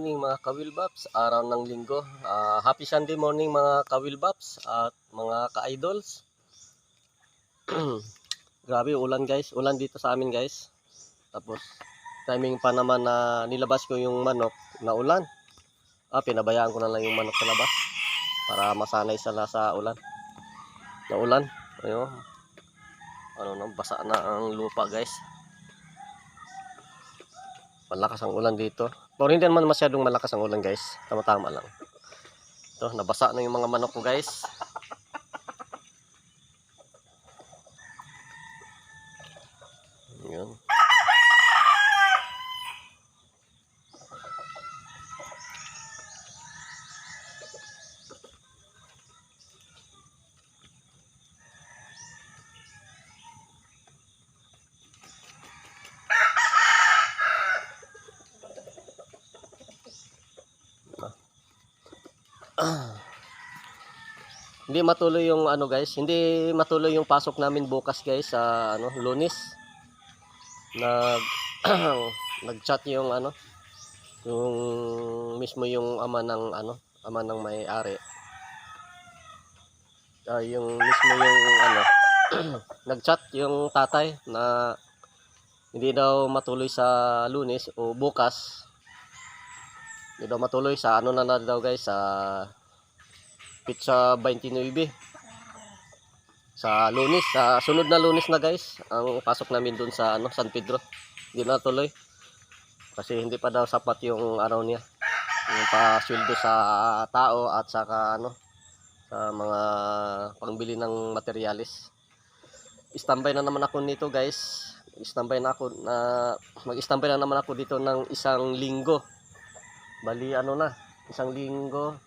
morning mga Kawilbaps, araw ng linggo. Happy Sunday morning mga Kawilbaps at mga ka-idols. Grabe ulan guys, ulan dito sa amin guys. Tapos timing pa naman na nilabas ko yung manok na ulan. Pinabayaan ko na lang yung manok sa labas para masanay sila sa ulan. Na ulan, ayun. Basa na ang lupa guys. Malakas ang ulan dito. Pero hindi naman masyadong malakas ang ulan guys. Tama-tama lang. Ito, nabasa na yung mga manok ko guys. Yun. Hindi matuloy yung guys, hindi matuloy yung pasok namin bukas guys sa Lunes. Nag-chat yung yung mismo yung ama ng may-ari. Yung mismo yung nag-chat yung tatay na hindi daw matuloy sa Lunes o bukas. Hindi daw matuloy sa na daw guys, sa Pizza 29 sa Lunes, sa sunod na Lunes na guys ang pasok namin dun sa San Pedro. Hindi na tuloy kasi hindi pa daw sapat yung niya, yung pasweldo sa tao at saka sa mga pangbili ng materialis. Istambay na naman ako nito guys, mag-istambay na naman ako dito ng isang linggo. Bali isang linggo,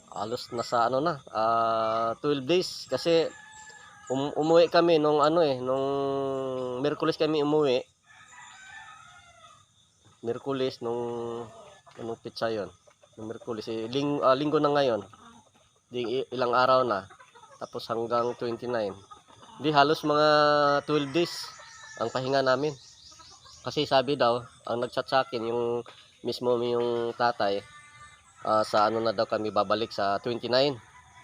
halos nasa 12 days kasi umuwi kami nung nung Miyerkules kami umuwi. Miyerkules nung pizza yon, nung Miyerkules linggo na ngayon. Ilang araw na, tapos hanggang 29. Di halos mga 12 days ang pahinga namin. Kasi sabi daw, ang nagchat sa akin yung mismo yung tatay, sa na daw kami babalik sa 29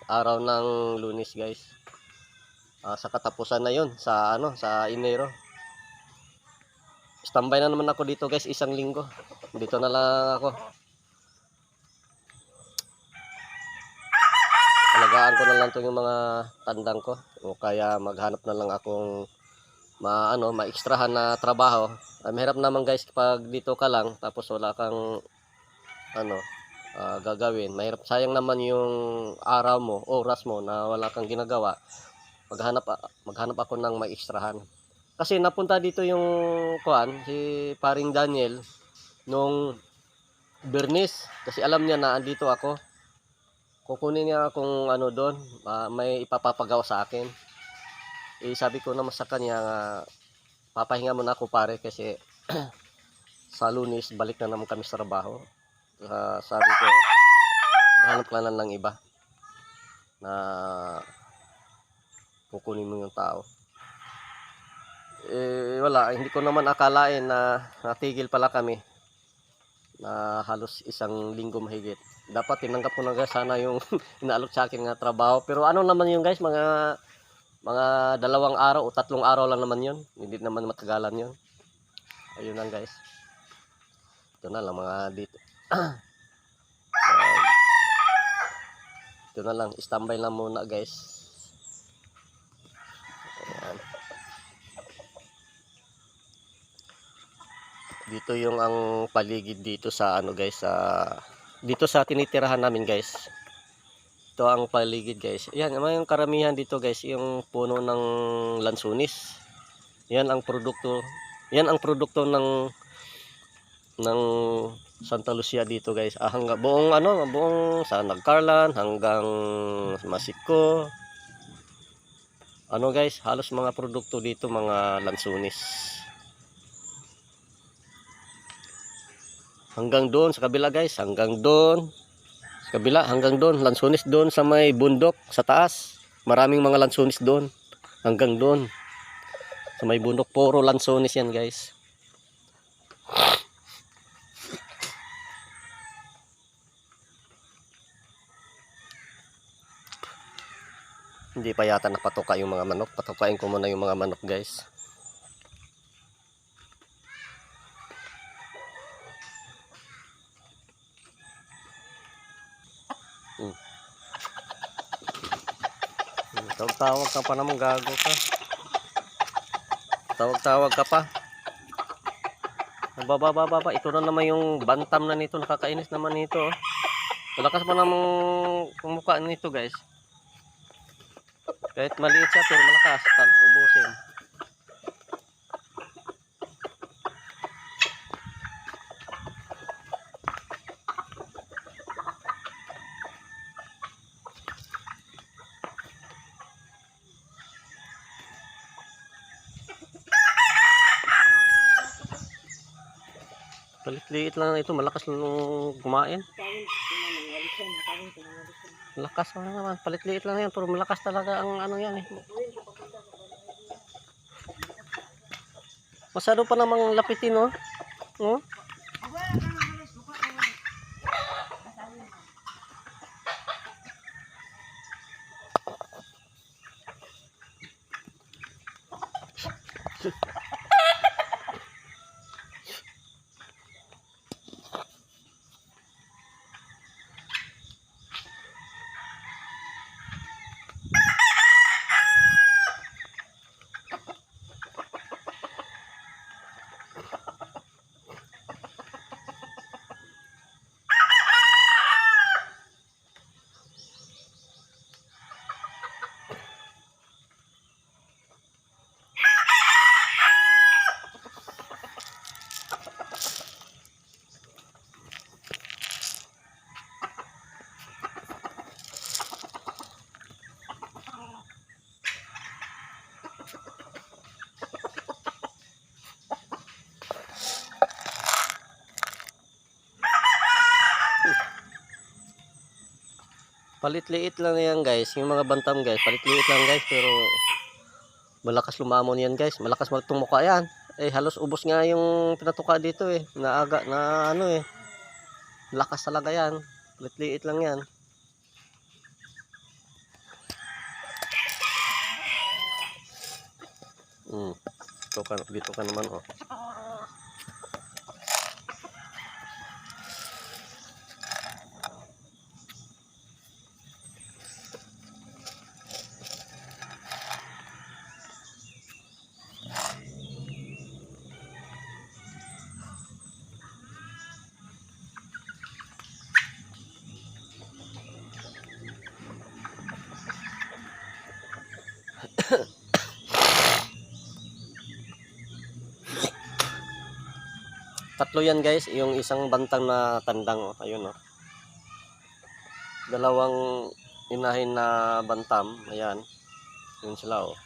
araw ng Lunes guys. Sa katapusan na yon sa sa Enero. Standby na naman ako dito guys, isang linggo. Dito na lang ako. Alagaan ko na lang to yung mga tandang ko, o kaya maghanap na lang akong ma-extrahan na trabaho. Mahirap naman guys pag dito ka lang tapos wala kang gagawin. Mahirap, sayang naman yung araw mo, oras mo na wala kang ginagawa. Maghanap ako ng ma-extrahan. Kasi napunta dito yung si Paring Daniel nung Bernis, kasi alam niya na andito ako. Kukunin niya akong doon, may ipapapagawa sa akin. Sabi ko naman sa kanya nga, papahinga muna ako pare kasi sa Lunes balik na naman kami sa trabaho. Sabi ko, hanap ka na ng iba na kukunin mo yung tao. Wala, hindi ko naman akalain na natigil pala kami na halos isang linggo mahigit. Dapat tinanggap ko na guys sana yung inaalok sa akin nga trabaho. Pero naman yun guys, mga 2 araw o 3 araw lang naman yun. Hindi naman matagalan yun. Ayun lang guys. Ito na lang mga dito. Ito na lang, standby lang muna guys. Ayan. Dito yung ang paligid dito sa guys, dito sa tinitirahan namin guys. Ito ang paligid guys. Ayan, yung karamihan dito guys, yung puno ng lansunis. Yan ang produkto. Yan ang produkto ng Santa Lucia dito guys. Hanggang buong sa Nagcarlan hanggang Masiko. Guys, halos mga produkto dito mga lansunis. Hanggang doon sa kabila guys, hanggang doon sa kabila, hanggang doon lansunis doon sa may bundok sa taas. Maraming mga lansunis doon. Hanggang doon sa may bundok, puro lansunis yan guys. Hindi pa yata napatuka yung mga manok. Patukain ko muna yung mga manok, guys. Tawag-tawag ka pa naman, gago ka. Tawag-tawag ka pa. Baba. Ito na naman yung bantam na nito. Nakakainis naman nito. Oh. Malakas pa namang kumukha nito, guys. Kahit maliit siya, pero malakas. Tapos ubusin. Palit-liit lang ito, malakas lang kumain. Malakas lang naman, palit-liit lang yan, pero malakas talaga ang ano yan eh. Masyado pa namang lapitin, oh. Oh? Palit-liit lang yan, guys. Yung mga bantam, guys, palit-liit lang, guys, pero malakas lumamon yan, guys. Malakas magtumuka yan. Eh halos ubos nga yung pinatuka dito eh. Naaga na ano eh. Lakas talaga yan. Palit-liit lang yan. Dito ka naman, oh. Tatlo yan, guys, yung isang bantang na tandang, oh. Ayun, oh. Dalawang inahin na bantam, ayan. Yun sila, oh.